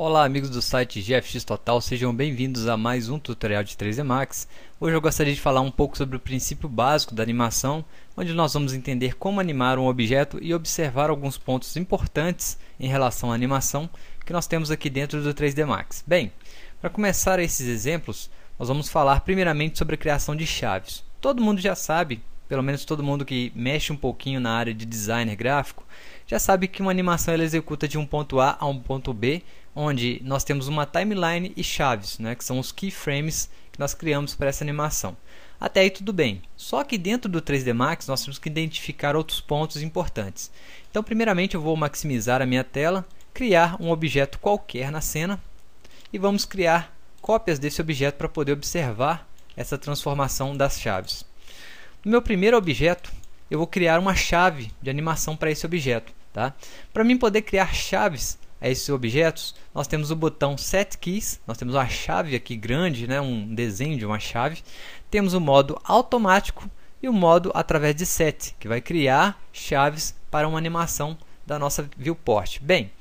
Olá amigos do site GFX Total, sejam bem-vindos a mais um tutorial de 3D Max. Hoje eu gostaria de falar um pouco sobre o princípio básico da animação, onde nós vamos entender como animar um objeto e observar alguns pontos importantes em relação à animação que nós temos aqui dentro do 3D Max. Bem, para começar esses exemplos, nós vamos falar primeiramente sobre a criação de chaves. Todo mundo já sabe, pelo menos todo mundo que mexe um pouquinho na área de designer gráfico, já sabe que uma animação ela executa de um ponto A a um ponto B, onde nós temos uma timeline e chaves, que são os keyframes que nós criamos para essa animação. Até aí tudo bem, só que dentro do 3D Max nós temos que identificar outros pontos importantes. Então primeiramente eu vou maximizar a minha tela, criar um objeto qualquer na cena e vamos criar cópias desse objeto para poder observar essa transformação das chaves. No meu primeiro objeto eu vou criar uma chave de animação para esse objeto. Para mim poder criar chaves a esses objetos, nós temos o botão Set Keys, nós temos uma chave aqui grande, um desenho de uma chave. Temos o modo automático e o modo através de set, que vai criar chaves para uma animação da nossa viewport. Bem,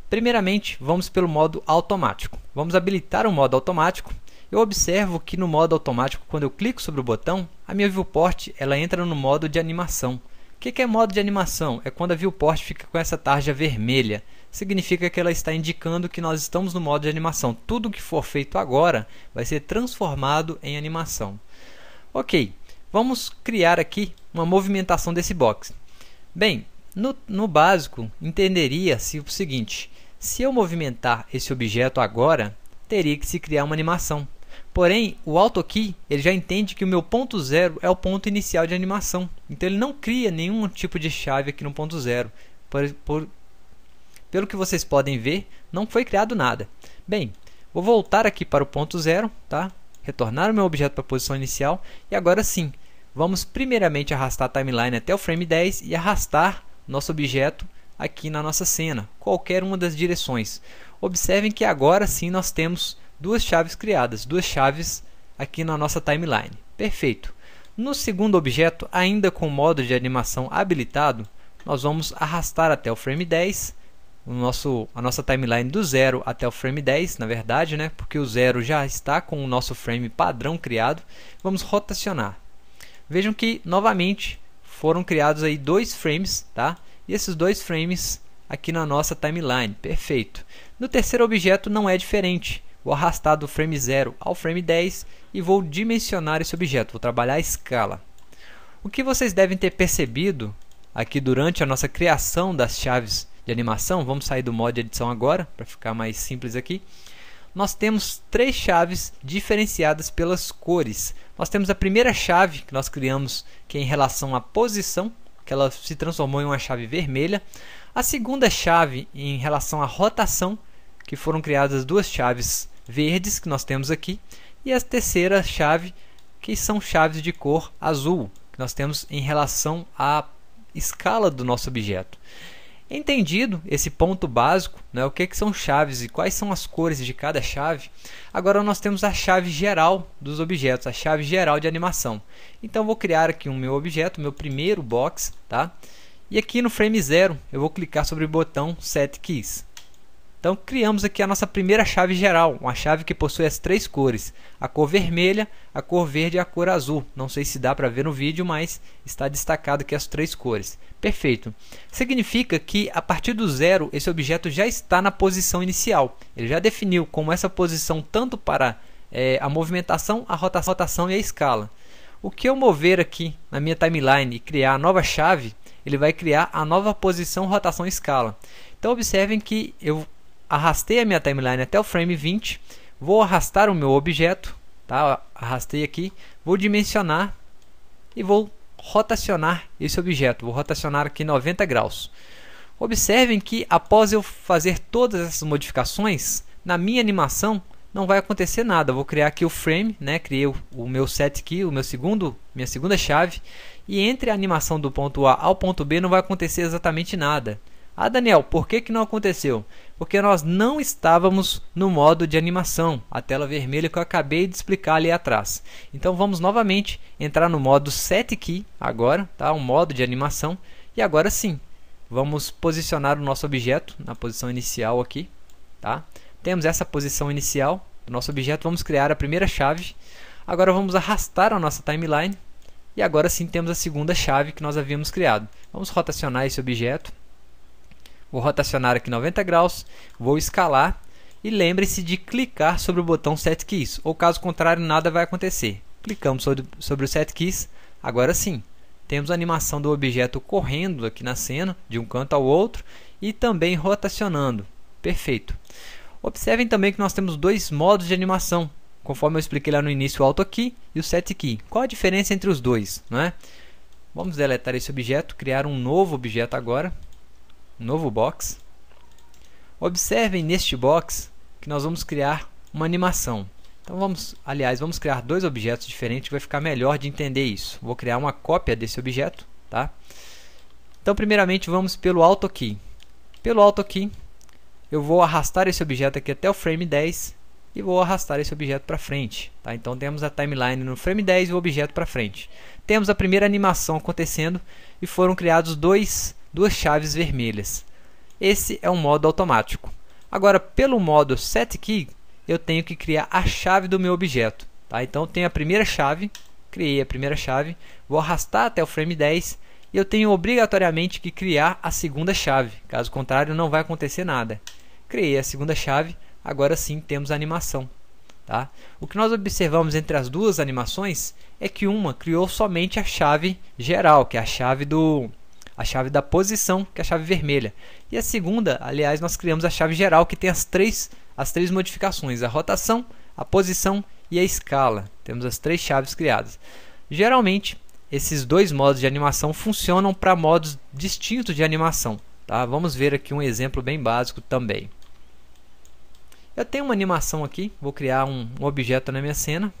primeiramente vamos pelo modo automático. Vamos habilitar o modo automático. Eu observo que no modo automático, quando eu clico sobre o botão, a minha viewport ela entra no modo de animação. O que é modo de animação? É quando a viewport fica com essa tarja vermelha. Significa que ela está indicando que nós estamos no modo de animação. Tudo que for feito agora vai ser transformado em animação. Ok, vamos criar aqui uma movimentação desse box. Bem, no básico, entenderia-se o seguinte: se eu movimentar esse objeto agora, teria que se criar uma animação. Porém, o AutoKey ele já entende que o meu ponto zero é o ponto inicial de animação. Então ele não cria nenhum tipo de chave aqui no ponto zero. Pelo que vocês podem ver, não foi criado nada. Bem, vou voltar aqui para o ponto zero, retornar o meu objeto para a posição inicial. E agora sim, vamos primeiramente arrastar a timeline até o frame 10 e arrastar nosso objeto aqui na nossa cena, qualquer uma das direções. Observem que agora sim nós temos duas chaves criadas, duas chaves aqui na nossa timeline. Perfeito. No segundo objeto, ainda com o modo de animação habilitado, nós vamos arrastar até o frame 10, a nossa timeline do 0 até o frame 10, na verdade, porque o 0 já está com o nosso frame padrão criado. Vamos rotacionar. Vejam que novamente foram criados aí dois frames, E esses dois frames aqui na nossa timeline. Perfeito. No terceiro objeto não é diferente. Vou arrastar do frame 0 ao frame 10 e vou dimensionar esse objeto. Vou trabalhar a escala. O que vocês devem ter percebido aqui durante a nossa criação das chaves de animação, vamos sair do modo de edição agora, para ficar mais simples aqui. Nós temos três chaves diferenciadas pelas cores. Nós temos a primeira chave que nós criamos, que é em relação à posição, que ela se transformou em uma chave vermelha. A segunda chave em relação à rotação, que foram criadas duas chaves verdes que nós temos aqui. E a terceira chave, que são chaves de cor azul, que nós temos em relação à escala do nosso objeto. Entendido esse ponto básico, o que são chaves e quais são as cores de cada chave, agora nós temos a chave geral dos objetos, a chave geral de animação. Então vou criar aqui um meu objeto, meu primeiro box, E aqui no frame 0 eu vou clicar sobre o botão Set Keys. Então criamos aqui a nossa primeira chave geral, uma chave que possui as três cores, a cor vermelha, a cor verde e a cor azul. Não sei se dá para ver no vídeo, mas está destacado aqui as três cores. Perfeito. Significa que a partir do 0 esse objeto já está na posição inicial. Ele já definiu como essa posição tanto para a movimentação, a rotação e a escala. O que eu mover aqui na minha timeline e criar a nova chave, ele vai criar a nova posição, rotação e escala. Então observem que eu arrastei a minha timeline até o frame 20, vou arrastar o meu objeto, arrastei aqui, vou dimensionar e vou rotacionar esse objeto, vou rotacionar aqui 90 graus. Observem que após eu fazer todas essas modificações, na minha animação não vai acontecer nada. Vou criar aqui o frame, criei o meu set key, minha segunda chave, e entre a animação do ponto A ao ponto B não vai acontecer exatamente nada. Ah, Daniel, por que não aconteceu? Porque nós não estávamos no modo de animação, a tela vermelha que eu acabei de explicar ali atrás. Então vamos novamente entrar no modo Set Key agora, um modo de animação, e agora sim, vamos posicionar o nosso objeto na posição inicial aqui, temos essa posição inicial do nosso objeto, vamos criar a primeira chave. Agora vamos arrastar a nossa timeline e agora sim temos a segunda chave que nós havíamos criado. Vamos rotacionar esse objeto. Vou rotacionar aqui 90 graus, vou escalar e lembre-se de clicar sobre o botão Set Keys, ou caso contrário nada vai acontecer. Clicamos sobre o Set Keys, agora sim, temos a animação do objeto correndo aqui na cena, de um canto ao outro, e também rotacionando. Perfeito. Observem também que nós temos dois modos de animação, conforme eu expliquei lá no início, o Auto Key e o Set Key. Qual a diferença entre os dois, não é? Vamos deletar esse objeto, criar um novo objeto agora, um novo box. Observem neste box que nós vamos criar uma animação. Então vamos criar dois objetos diferentes, vai ficar melhor de entender isso. Vou criar uma cópia desse objeto, tá? Então primeiramente vamos pelo Auto Key. Pelo Auto Key, eu vou arrastar esse objeto aqui até o frame 10 e vou arrastar esse objeto para frente, tá? Então temos a timeline no frame 10 e o objeto para frente. Temos a primeira animação acontecendo e foram criados duas chaves vermelhas. Esse é um modo automático. Agora, pelo modo Set Key, eu tenho que criar a chave do meu objeto, tá? Então eu tenho a primeira chave, criei a primeira chave, vou arrastar até o frame 10 e eu tenho obrigatoriamente que criar a segunda chave, caso contrário não vai acontecer nada. Criei a segunda chave, agora sim temos a animação, tá? O que nós observamos entre as duas animações é que uma criou somente a chave geral, que é a chave da posição, que é a chave vermelha. E a segunda, aliás, nós criamos a chave geral, que tem as três modificações: a rotação, a posição e a escala. Temos as três chaves criadas. Geralmente, esses dois modos de animação funcionam para modos distintos de animação, tá? Vamos ver aqui um exemplo bem básico também. Eu tenho uma animação aqui, vou criar um objeto na minha cena,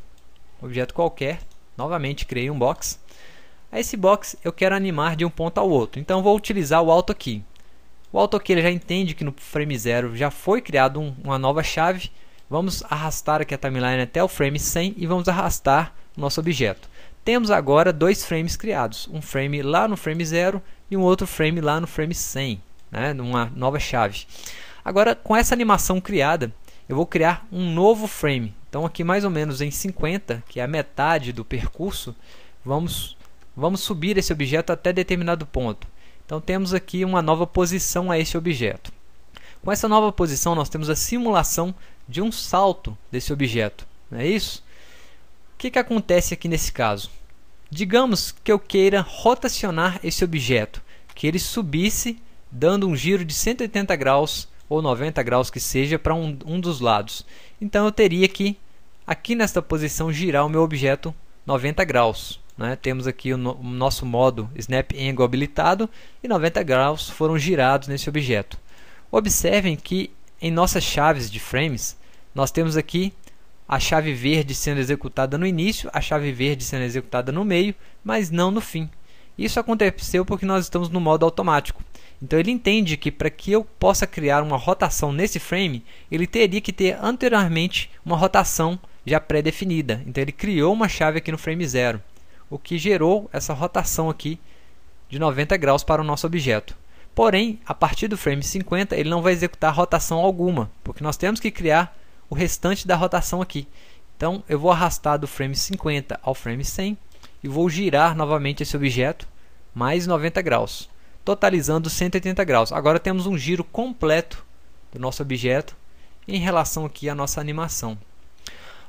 um objeto qualquer. Novamente criei um box. A esse box eu quero animar de um ponto ao outro, então vou utilizar o Auto Key. O Auto Key ele já entende que no frame 0 já foi criado uma nova chave. Vamos arrastar aqui a timeline até o frame 100 e vamos arrastar o nosso objeto. Temos agora dois frames criados, um frame lá no frame 0 e um outro frame lá no frame 100, né, numa nova chave. Agora, com essa animação criada, eu vou criar um novo frame. Então aqui mais ou menos em 50, que é a metade do percurso, vamos subir esse objeto até determinado ponto. Então temos aqui uma nova posição a esse objeto. Com essa nova posição nós temos a simulação de um salto desse objeto, não é isso? O que acontece aqui nesse caso? Digamos que eu queira rotacionar esse objeto, que ele subisse dando um giro de 180 graus ou 90 graus que seja para um dos lados. Então eu teria que, aqui nesta posição, girar o meu objeto 90 graus. Né? Temos aqui o nosso modo Snap Angle habilitado e 90 graus foram girados nesse objeto. Observem que em nossas chaves de frames, nós temos aqui a chave verde sendo executada no início, a chave verde sendo executada no meio, mas não no fim. Isso aconteceu porque nós estamos no modo automático. Então ele entende que para que eu possa criar uma rotação nesse frame, ele teria que ter anteriormente uma rotação já pré-definida. Então ele criou uma chave aqui no frame 0, o que gerou essa rotação aqui de 90 graus para o nosso objeto. Porém, a partir do frame 50, ele não vai executar rotação alguma, porque nós temos que criar o restante da rotação aqui. Então eu vou arrastar do frame 50 ao frame 100 e vou girar novamente esse objeto mais 90 graus, totalizando 180 graus. Agora temos um giro completo do nosso objeto em relação aqui à nossa animação.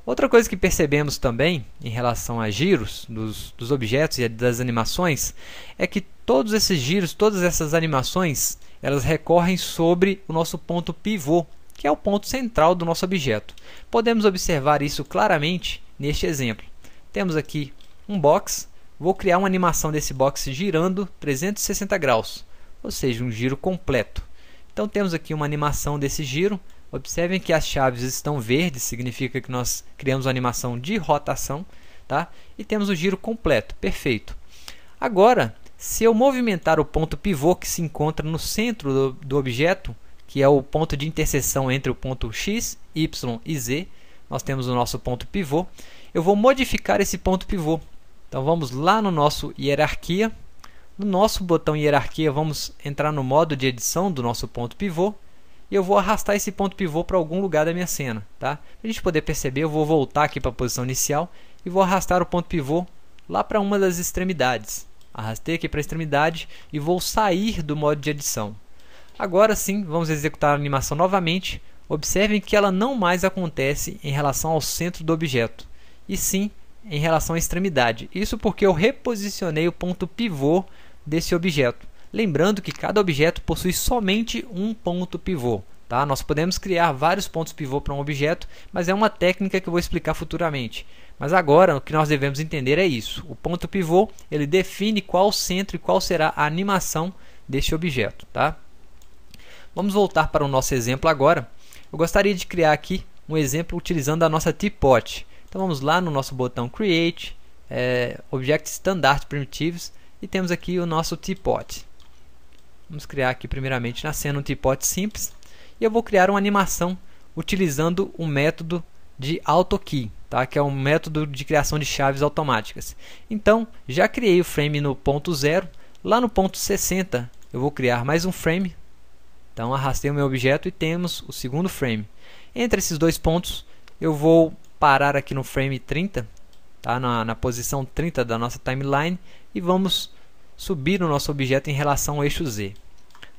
Outra coisa que percebemos também em relação a giros dos objetos e das animações é que todos esses giros, todas essas animações, elas recorrem sobre o nosso ponto pivô, que é o ponto central do nosso objeto. Podemos observar isso claramente neste exemplo. Temos aqui um box, vou criar uma animação desse box girando 360 graus, ou seja, um giro completo. Então temos aqui uma animação desse giro. Observem que as chaves estão verdes, significa que nós criamos uma animação de rotação, tá? E temos o giro completo, perfeito. Agora, se eu movimentar o ponto pivô que se encontra no centro do objeto, que é o ponto de interseção entre o ponto X, Y e Z, nós temos o nosso ponto pivô, eu vou modificar esse ponto pivô. Então vamos lá no nosso hierarquia, no nosso botão hierarquia vamos entrar no modo de edição do nosso ponto pivô e eu vou arrastar esse ponto pivô para algum lugar da minha cena. Tá? Para a gente poder perceber, eu vou voltar aqui para a posição inicial e vou arrastar o ponto pivô lá para uma das extremidades. Arrastei aqui para a extremidade e vou sair do modo de edição. Agora sim, vamos executar a animação novamente. Observem que ela não mais acontece em relação ao centro do objeto, e sim em relação à extremidade. Isso porque eu reposicionei o ponto pivô desse objeto. Lembrando que cada objeto possui somente um ponto pivô. Tá? Nós podemos criar vários pontos pivô para um objeto, mas é uma técnica que eu vou explicar futuramente. Mas agora o que nós devemos entender é isso. O ponto pivô ele define qual o centro e qual será a animação deste objeto. Tá? Vamos voltar para o nosso exemplo agora. Eu gostaria de criar aqui um exemplo utilizando a nossa teapot. Então vamos lá no nosso botão Create, Object Standard Primitives, e temos aqui o nosso teapot. Vamos criar aqui primeiramente na cena um teapot simples. E eu vou criar uma animação utilizando o método de AutoKey, tá? Que é um método de criação de chaves automáticas. Então, já criei o frame no ponto 0. Lá no ponto 60, eu vou criar mais um frame. Então, arrastei o meu objeto e temos o segundo frame. Entre esses dois pontos, eu vou parar aqui no frame 30, tá? na posição 30 da nossa timeline, e vamos subir o nosso objeto em relação ao eixo Z.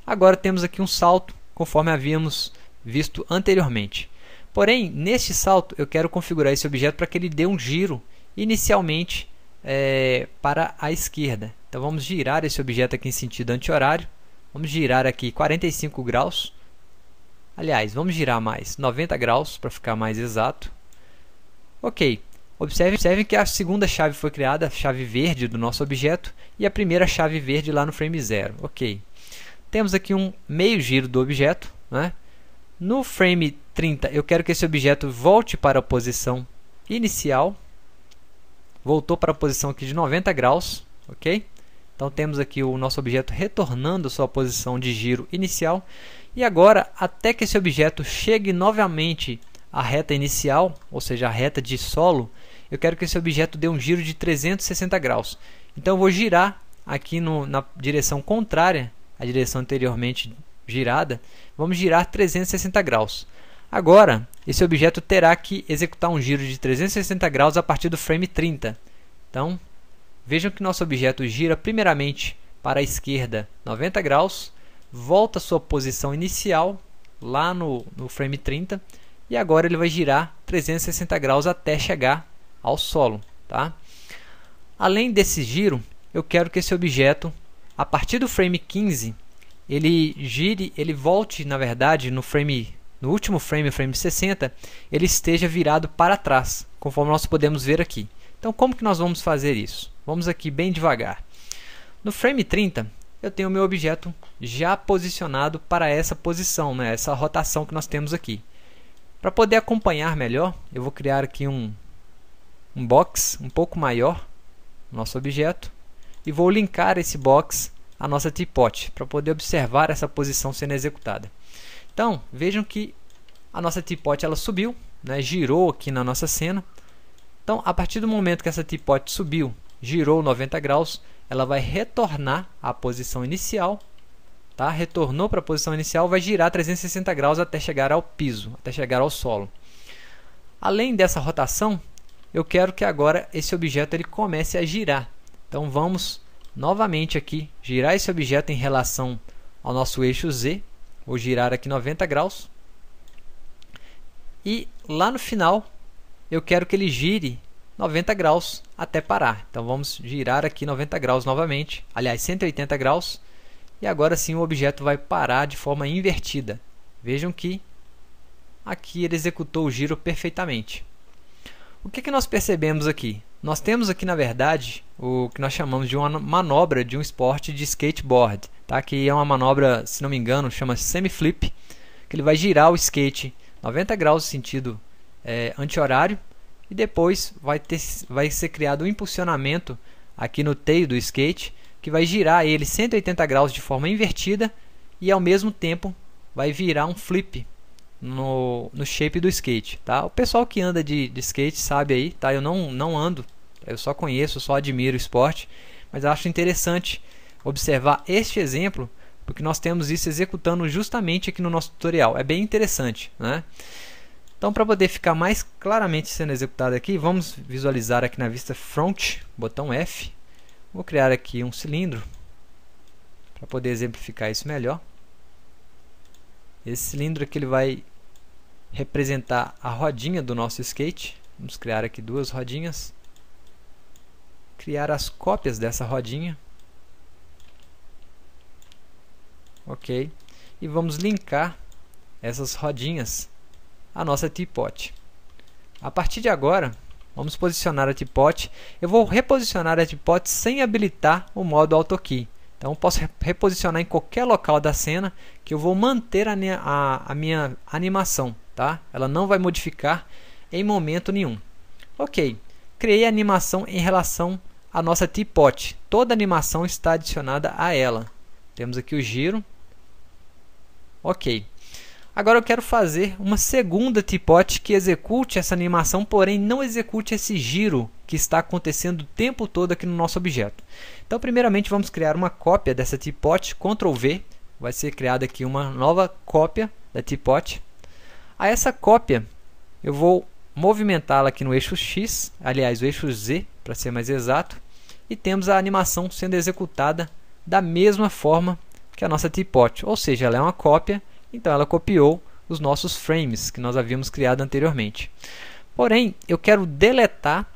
Agora temos aqui um salto, conforme havíamos visto anteriormente. Porém, neste salto, eu quero configurar esse objeto para que ele dê um giro inicialmente para a esquerda. Então vamos girar esse objeto aqui em sentido anti-horário. Vamos girar aqui 45 graus. Aliás, vamos girar mais 90 graus para ficar mais exato. Ok. Observem que a segunda chave foi criada, a chave verde do nosso objeto, e a primeira chave verde lá no frame 0. Ok. Temos aqui um meio giro do objeto, né? No frame 30, eu quero que esse objeto volte para a posição inicial. Voltou para a posição aqui de 90 graus. Ok? Então temos aqui o nosso objeto retornando à sua posição de giro inicial. E agora, até que esse objeto chegue novamente à reta inicial, ou seja, a reta de solo, eu quero que esse objeto dê um giro de 360 graus. Então eu vou girar aqui na direção contrária à direção anteriormente girada. Vamos girar 360 graus. Agora, esse objeto terá que executar um giro de 360 graus a partir do frame 30. Então, vejam que nosso objeto gira primeiramente para a esquerda 90 graus, volta à sua posição inicial lá no frame 30, e agora ele vai girar 360 graus até chegar ao solo. Tá? Além desse giro, eu quero que esse objeto, a partir do frame 15, ele volte, na verdade, no último frame, o frame 60, ele esteja virado para trás, conforme nós podemos ver aqui. Então, como que nós vamos fazer isso? Vamos aqui bem devagar. No frame 30, eu tenho o meu objeto já posicionado para essa posição, né? Essa rotação que nós temos aqui. Para poder acompanhar melhor, eu vou criar aqui um box um pouco maior no nosso objeto e vou linkar esse box à nossa teapot para poder observar essa posição sendo executada. Então, vejam que a nossa teapot ela subiu, né? Girou aqui na nossa cena. Então, a partir do momento que essa teapot subiu, girou 90 graus, ela vai retornar à posição inicial. Tá? Retornou para a posição inicial, vai girar 360 graus até chegar ao piso, até chegar ao solo. Além dessa rotação, eu quero que agora esse objeto ele comece a girar. Então vamos novamente aqui girar esse objeto em relação ao nosso eixo Z. Vou girar aqui 90 graus. E lá no final, eu quero que ele gire 90 graus até parar. Então vamos girar aqui 90 graus novamente, aliás 180 graus. E agora sim o objeto vai parar de forma invertida. Vejam que aqui ele executou o giro perfeitamente. O que nós percebemos aqui? Nós temos aqui, na verdade, o que nós chamamos de uma manobra de um esporte de skateboard. Tá? Que é uma manobra, se não me engano, chama semi-flip. Que ele vai girar o skate 90 graus no sentido anti-horário. E depois vai ser criado um impulsionamento aqui no tail do skate, que vai girar ele 180 graus de forma invertida e ao mesmo tempo vai virar um flip no shape do skate. Tá? O pessoal que anda de skate sabe aí, tá? Eu não ando, eu só conheço, só admiro o esporte, mas acho interessante observar este exemplo porque nós temos isso executando justamente aqui no nosso tutorial. É bem interessante, né? Então, para poder ficar mais claramente sendo executado aqui, vamos visualizar aqui na vista front, botão F. Vou criar aqui um cilindro para poder exemplificar isso melhor. Esse cilindro aqui ele vai representar a rodinha do nosso skate. Vamos criar aqui duas rodinhas. Criar as cópias dessa rodinha. Ok. E vamos linkar essas rodinhas à nossa T-Pot. A partir de agora, vamos posicionar a T-Pot. Eu vou reposicionar a T-Pot sem habilitar o modo AutoKey. Então, eu posso reposicionar em qualquer local da cena que eu vou manter a minha animação. Tá? Ela não vai modificar em momento nenhum. Ok. Criei a animação em relação à nossa T-Pot. Toda a animação está adicionada a ela. Temos aqui o giro. Ok. Agora eu quero fazer uma segunda T-Pot que execute essa animação, porém não execute esse giro que está acontecendo o tempo todo aqui no nosso objeto. Então, primeiramente, vamos criar uma cópia dessa T-Pot, Ctrl V. Vai ser criada aqui uma nova cópia da T-Pot. A essa cópia, eu vou movimentá-la aqui no eixo X, aliás, o eixo Z, para ser mais exato. E temos a animação sendo executada da mesma forma que a nossa T-Pot. Ou seja, ela é uma cópia. Então ela copiou os nossos frames que nós havíamos criado anteriormente. Porém, eu quero deletar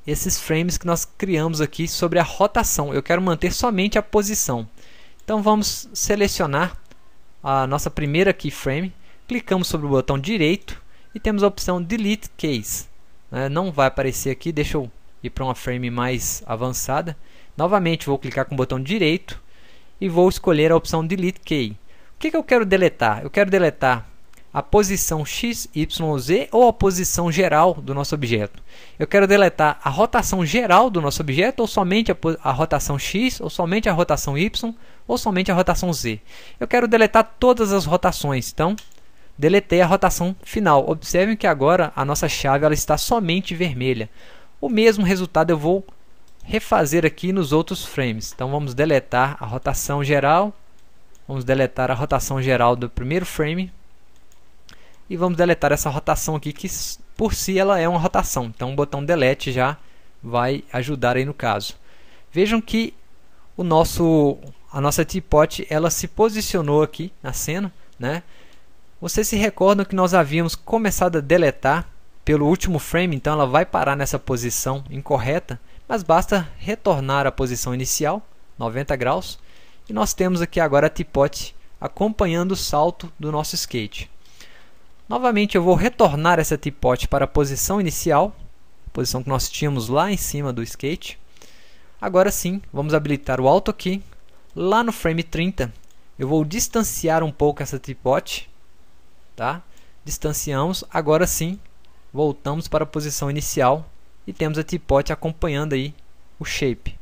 esses frames que nós criamos aqui sobre a rotação. Eu quero manter somente a posição. Então vamos selecionar a nossa primeira keyframe. Clicamos sobre o botão direito e temos a opção Delete Case. Não vai aparecer aqui, deixa eu ir para uma frame mais avançada. Novamente vou clicar com o botão direito e vou escolher a opção Delete Key. O que eu quero deletar? Eu quero deletar a posição X, Y, Z ou a posição geral do nosso objeto. Eu quero deletar a rotação geral do nosso objeto ou somente a rotação X, ou somente a rotação Y, ou somente a rotação Z. Eu quero deletar todas as rotações, então deletei a rotação final. Observem que agora a nossa chave ela está somente vermelha. O mesmo resultado eu vou refazer aqui nos outros frames. Então vamos deletar a rotação geral. Vamos deletar a rotação geral do primeiro frame. E vamos deletar essa rotação aqui, que por si ela é uma rotação. Então o botão Delete já vai ajudar aí no caso. Vejam que a nossa T-Pot ela se posicionou aqui na cena, né? Vocês se recordam que nós havíamos começado a deletar pelo último frame, então ela vai parar nessa posição incorreta. Mas basta retornar à posição inicial, 90 graus. E nós temos aqui agora a T-Pot acompanhando o salto do nosso skate. Novamente eu vou retornar essa T-Pot para a posição inicial, posição que nós tínhamos lá em cima do skate. Agora sim, vamos habilitar o AutoKey. Lá no frame 30, eu vou distanciar um pouco essa T-Pot. Tá? Distanciamos, agora sim, voltamos para a posição inicial e temos a T-Pot acompanhando aí o shape.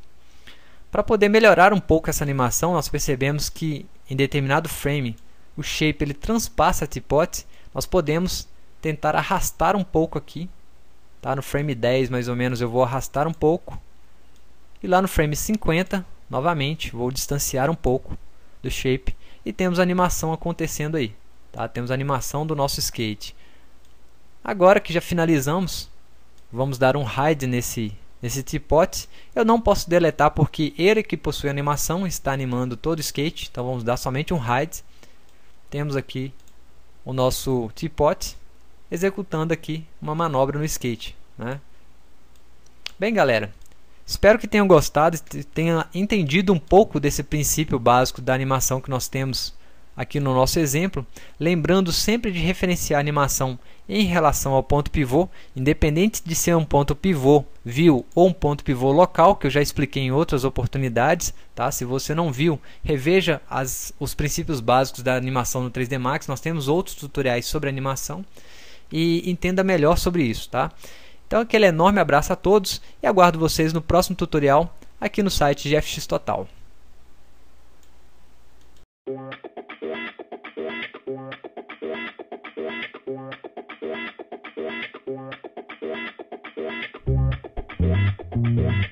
Para poder melhorar um pouco essa animação, nós percebemos que em determinado frame o shape ele transpassa a T-Pot. Nós podemos tentar arrastar um pouco aqui. Tá? No frame 10 mais ou menos eu vou arrastar um pouco. E lá no frame 50, novamente, vou distanciar um pouco do shape. E temos a animação acontecendo aí. Tá? Temos a animação do nosso skate. Agora que já finalizamos, vamos dar um hide nesse T-Pot. Eu não posso deletar porque ele que possui a animação está animando todo o skate. Então vamos dar somente um hide. Temos aqui o nosso T-Pot executando aqui uma manobra no skate, né? Bem, galera, espero que tenham gostado e tenham entendido um pouco desse princípio básico da animação que nós temos aqui no nosso exemplo, lembrando sempre de referenciar a animação em relação ao ponto pivô, independente de ser um ponto pivô view ou um ponto pivô local, que eu já expliquei em outras oportunidades. Tá? Se você não viu, reveja os princípios básicos da animação no 3D Max. Nós temos outros tutoriais sobre animação e entenda melhor sobre isso. Tá? Então aquele enorme abraço a todos e aguardo vocês no próximo tutorial aqui no site de FX Total. Yeah.